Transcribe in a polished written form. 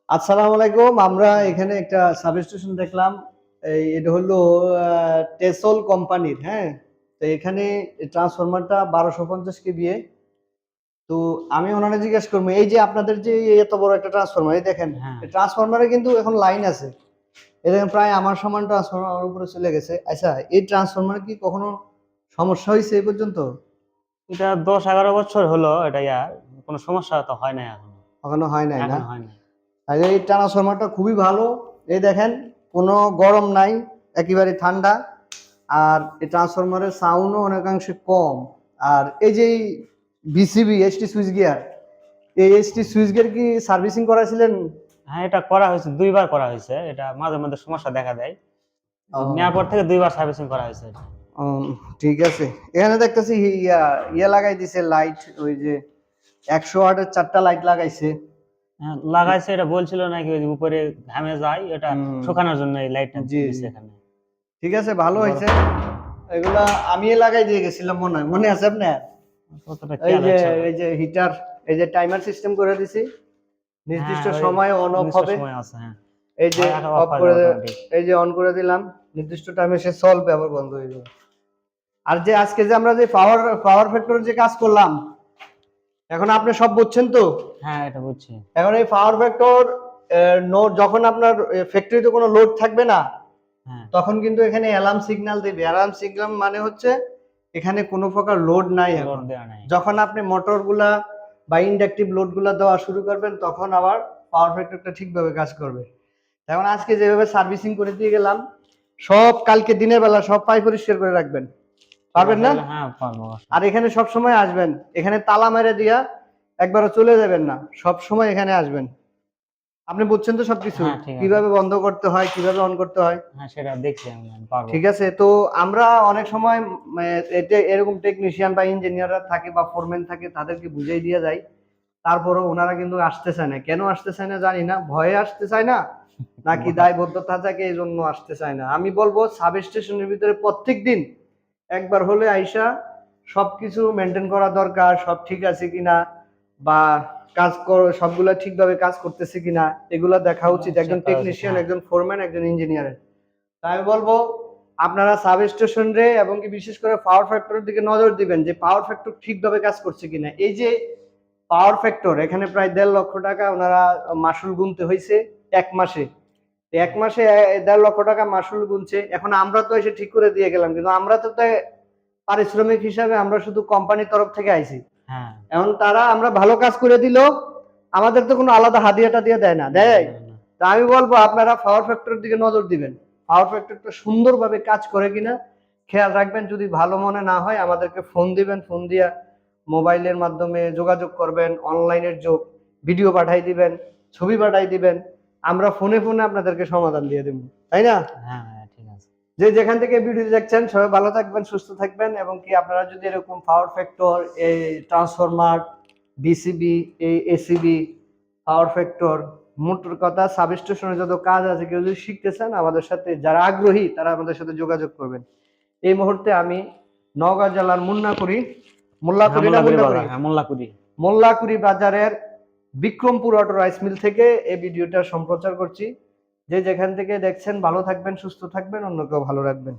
আসসালামু আলাইকুম। আমরা এখানে একটা সাবস্টেশন দেখলাম। এটা হলো টেসল কোম্পানির, হ্যাঁ? তো এখানে ট্রান্সফরমারটা 1250 কেভিএ। তো আমি ওনারে জিজ্ঞেস করবো, এই যে আপনাদের যে এত বড় একটা ট্রান্সফরমার, এই দেখেন হ্যাঁ, এই ট্রান্সফরমারে কিন্তু এখন লাইন আছে। এই দেখেন প্রায় আমার সমান ট্রান্সফরমার আমার উপরে চলে গেছে। আচ্ছা, এই ট্রান্সফরমার কি কখনো সমস্যা হয়েছে এই পর্যন্ত? এটা 10-11 বছর হলো এটা কোনো সমস্যা তো হয় না এখনো। কখনো হয় নাই না? এখনো হয় না। আর এই ট্রান্সফরমারটা খুবই ভালো। এই দেখেন কোনো গরম নাই, একেবারে ঠান্ডা। আর এই ট্রান্সফরমারের সাউন্ডও অনেকাংশে কম। আর এই যে বিসিবি এসটি সুইচ গিয়ার, এই এসটি সুইচ গিয়ার কি সার্ভিসিং করাছিলেন? হ্যাঁ, এটা করা হয়েছে, 2 বার করা হয়েছে। এটা মাঝে মধ্যে সমস্যা দেখা দেয়। ও, নেওয়ার পর থেকে 2 বার সার্ভিসিং করা হয়েছে এটা। ঠিক আছে। এখানে দেখতেছি ইয়া লাগাই দিছে লাইট, ওই যে 100 ওয়াটের 4টা লাইট লাগাইছে। হ্যাঁ, লাগাইছে। এটা বলছিল নাকি ওই যে উপরে ঘামে যায়, এটা শুকানোর জন্য এই লাইটটা জি দিছে জি, এখানে। ঠিক আছে, ভালো হয়েছে। এগুলা আমি লাগাই দিয়ে গেছিলাম, মনে আছে আপনার? কতটা এই খেয়াল যে হচ্ছে না। এই যে হিটার, এই যে টাইমার সিস্টেম করে দিছি, হ্যাঁ, নির্দিষ্ট ওই সময়ে অন অফ নির্দিষ্ট হবে। সময় আছে। হ্যাঁ, এই যে হয় রাখা অফ অফ হয়ে করে, যায় অটোমেটিক। এই যে অন করে দিলাম, নির্দিষ্ট টাইমে সে চলবে, আবার বন্ধ হয়ে যাবে। আর যে আজকে যে আমরা যে পাওয়ার পাওয়ার ফ্যাক্টরে যে কাজ করলাম, এখন আপনি সব বুঝছেন তো? হ্যাঁ, এটা বুঝছি। এখন এই পাওয়ার ফ্যাক্টর নোড, যখন আপনার ফ্যাক্টরিতে কোনো লোড থাকবে না, হ্যাঁ, তখন কিন্তু এখানে অ্যালার্ম সিগন্যাল দেবে। অ্যালার্ম সিগন্যাল মানে হচ্ছে এখানে কোনো প্রকার লোড নাই লোড এখন। দেওয়া নাই। যখন আপনি মোটরগুলা বা ইন্ডাকটিভ লোডগুলা দেওয়া শুরু করবেন, তখন আবার পাওয়ার ফ্যাক্টরটা ঠিকভাবে কাজ করবে। এখন আজকে যেভাবে সার্ভিসিং করে দিয়ে গেলাম, সব কালকে দিনের বেলা সব পাই পরিষ্কার করে রাখবেন, পারবেন না? হ্যাঁ, পারবো। আর এখানে সব সময় আসবেন, এখানে তালা মেরে দিয়া একবারও চলে যাবেন না, সব সময় এখানে আসবেন। আপনি বুঝছেন তো সবকিছু, হ্যাঁ, ঠিক আছে। কিভাবে বন্ধ করতে হয়, কিভাবে অন করতে হয়? হ্যাঁ, সেটা দেখছি আমি পারবো। ঠিক আছে। তো আমরা অনেক সময় এতে এরকম টেকনিশিয়ান বা ইঞ্জিনিয়াররা থাকে বা ফোরম্যান থাকে, তাদেরকে বুঝিয়ে দিয়ে যায়। তারপরেও ওনারা কিন্তু আসতে চায় না। কেন আসতে চায় না জানি না, ভয়ে আসতে চায় না, নাকি দায়বদ্ধতা থাকে এই জন্য আসতে চায় না। আমি বলবো সাব স্টেশনের ভিতরে প্রত্যেক দিন একবার হলে আইসা সবকিছু মেনটেন করা দরকার, সব ঠিক আছে কিনা, বা কাজ সবগুলা ঠিকভাবে কাজ করতেছে কিনা, এগুলা দেখা উচিত একজন চেক করা উচিত। টেকনিশিয়ান, হ্যাঁ, একজন ফোরম্যান, একজন ইঞ্জিনিয়ারের। তাই আমি বলবো আপনারা সাব স্টেশন রে এবং কি বিশেষ করে পাওয়ার ফ্যাক্টরের দিকে নজর দিবেন যে পাওয়ার ফ্যাক্টর ঠিকভাবে কাজ করছে কিনা। এই যে পাওয়ার ফ্যাক্টর, এখানে প্রায় 1.5 লক্ষ টাকা ওনারা মাসুল গুনতে হয়েছে এক মাসে। এক মাসে 1.5 লক্ষ টাকা মাসুল গুনছে। এখন আমরা তো এসে ঠিক করে দিয়ে গেলাম, কিন্তু আমরা তো পারিশ্রমিক হিসাবে আমরা শুধু কোম্পানির তরফ থেকে আইছি। হ্যাঁ। এখন তারা আমরা ভালো কাজ করে দিল, আমাদের তো কোনো আলাদা হাদিয়াটা দিয়ে দেয় না, দেয়? তা আমি বলবো আপনারা পাওয়ার ফ্যাক্টরের দিকে নজর দিবেন, পাওয়ার ফ্যাক্টরটা সুন্দরভাবে কাজ করে কিনা খেয়াল রাখবেন। যদি ভালো মনে না হয় আমাদেরকে ফোন দিবেন, ফোন দিয়া মোবাইলের মাধ্যমে যোগাযোগ করবেন, অনলাইনের যোগ, ভিডিও পাঠাই দিবেন, ছবি পাঠাই দিবেন, আমরা ফোনে ফোনে আপনাদেরকে সমাধান দিয়ে দেবো, তাই না? হ্যাঁ, হ্যাঁ, ঠিক আছে। যে যেখান থেকে ভিডিও দেখছেন সবাই ভালো থাকবেন, সুস্থ থাকবেন। এবং কি আপনারা যদি এরকম পাওয়ার ফ্যাক্টর, এই ট্রান্সফরমার, বিসিবি, এই এসিবি, পাওয়ার ফ্যাক্টর, মোটর কথা, সাবস্টেশনে যত কাজ আছে, কেউ যদি শিখতে চান আমাদের সাথে, যারা আগ্রহী তারা আমাদের সাথে যোগাযোগ করবেন। এই মুহূর্তে আমি নওগাঁ জেলার হ্যাঁ, মোল্লাকুড়ি বাজারের বিক্রমপুর অটো রাইস মিল থেকে এই ভিডিওটা সম্প্রচার করছি। যে যেখান থেকে দেখছেন ভালো থাকবেন, সুস্থ থাকবেন, অন্যকেও ভালো রাখবেন।